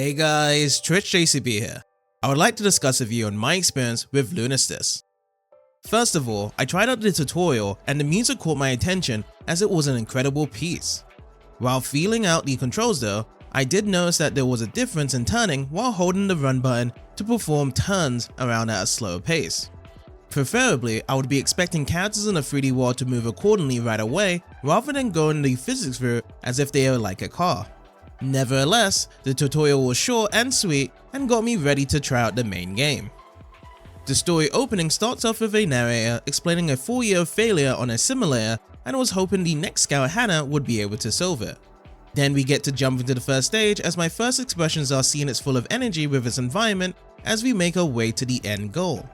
Hey guys, Twitch JCB here. I would like to discuss with you on my experience with Lunistice. First of all, I tried out the tutorial and the music caught my attention as it was an incredible piece. While feeling out the controls though, I did notice that there was a difference in turning while holding the run button to perform turns around at a slower pace. Preferably, I would be expecting characters in a 3D world to move accordingly right away rather than going the physics route as if they are like a car. Nevertheless, the tutorial was short and sweet and got me ready to try out the main game. The story opening starts off with a narrator explaining a full year of failure on a simulator and was hoping the next scout Hannah would be able to solve it. Then we get to jump into the first stage as my first expressions are seeing it's full of energy with its environment as we make our way to the end goal.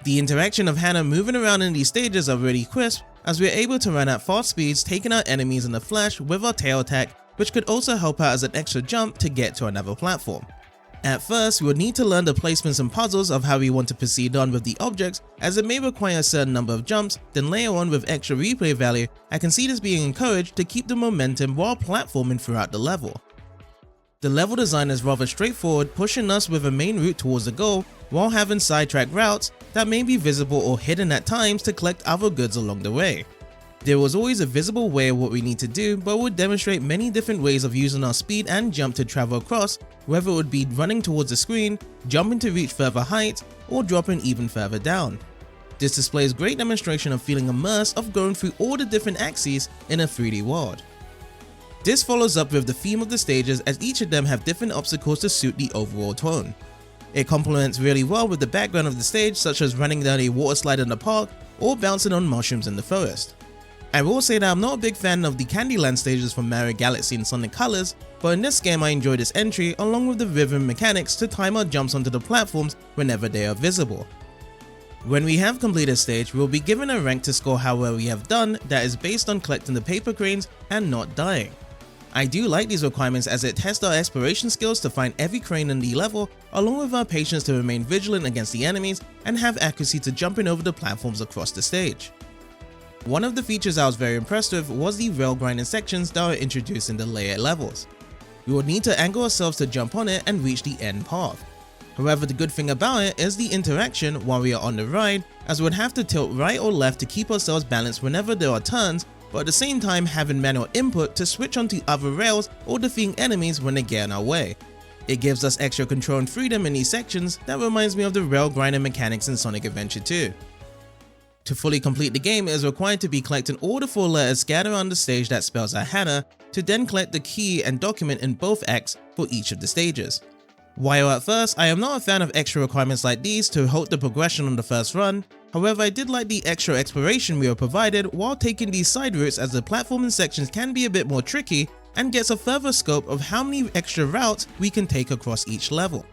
The interaction of Hannah moving around in these stages are really crisp as we are able to run at fast speeds taking out enemies in the flash with our tail attack, which could also help out as an extra jump to get to another platform. At first, we would need to learn the placements and puzzles of how we want to proceed on with the objects as it may require a certain number of jumps, then later on with extra replay value, I can see this being encouraged to keep the momentum while platforming throughout the level. The level design is rather straightforward, pushing us with a main route towards the goal while having sidetrack routes that may be visible or hidden at times to collect other goods along the way. There was always a visible way of what we need to do, but would demonstrate many different ways of using our speed and jump to travel across, whether it would be running towards the screen, jumping to reach further heights, or dropping even further down. This displays great demonstration of feeling immersed of going through all the different axes in a 3D world. This follows up with the theme of the stages as each of them have different obstacles to suit the overall tone. It complements really well with the background of the stage, such as running down a water slide in the park or bouncing on mushrooms in the forest. I will say that I'm not a big fan of the Candyland stages from Mario Galaxy and Sonic Colors, but in this game I enjoy this entry along with the rhythm mechanics to time our jumps onto the platforms whenever they are visible. When we have completed a stage, we will be given a rank to score how well we have done that is based on collecting the paper cranes and not dying. I do like these requirements as it tests our exploration skills to find every crane in the level, along with our patience to remain vigilant against the enemies and have accuracy to jumping over the platforms across the stage. One of the features I was very impressed with was the rail grinding sections that were introduced in the later levels. We would need to angle ourselves to jump on it and reach the end path. However, the good thing about it is the interaction while we are on the ride, as we would have to tilt right or left to keep ourselves balanced whenever there are turns, but at the same time having manual input to switch onto other rails or defeating enemies when they get in our way. It gives us extra control and freedom in these sections that reminds me of the rail grinding mechanics in Sonic Adventure 2. To fully complete the game, it is required to be collecting all the 4 letters scattered around the stage that spells out Hannah, to then collect the key and document in both acts for each of the stages. While at first I am not a fan of extra requirements like these to halt the progression on the first run, however I did like the extra exploration we were provided while taking these side routes as the platforming sections can be a bit more tricky and gets a further scope of how many extra routes we can take across each level.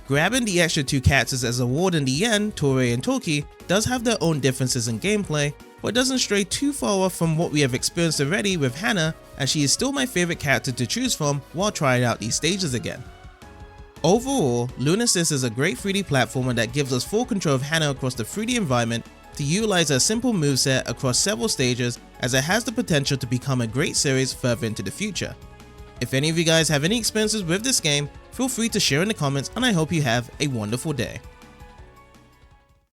Grabbing the extra 2 characters as a reward in the end, Tori and Toki, does have their own differences in gameplay, but doesn't stray too far off from what we have experienced already with Hannah, as she is still my favorite character to choose from while trying out these stages again. Overall, Lunistice is a great 3D platformer that gives us full control of Hannah across the 3D environment to utilize a simple moveset across several stages, as it has the potential to become a great series further into the future. If any of you guys have any experiences with this game, feel free to share in the comments and I hope you have a wonderful day.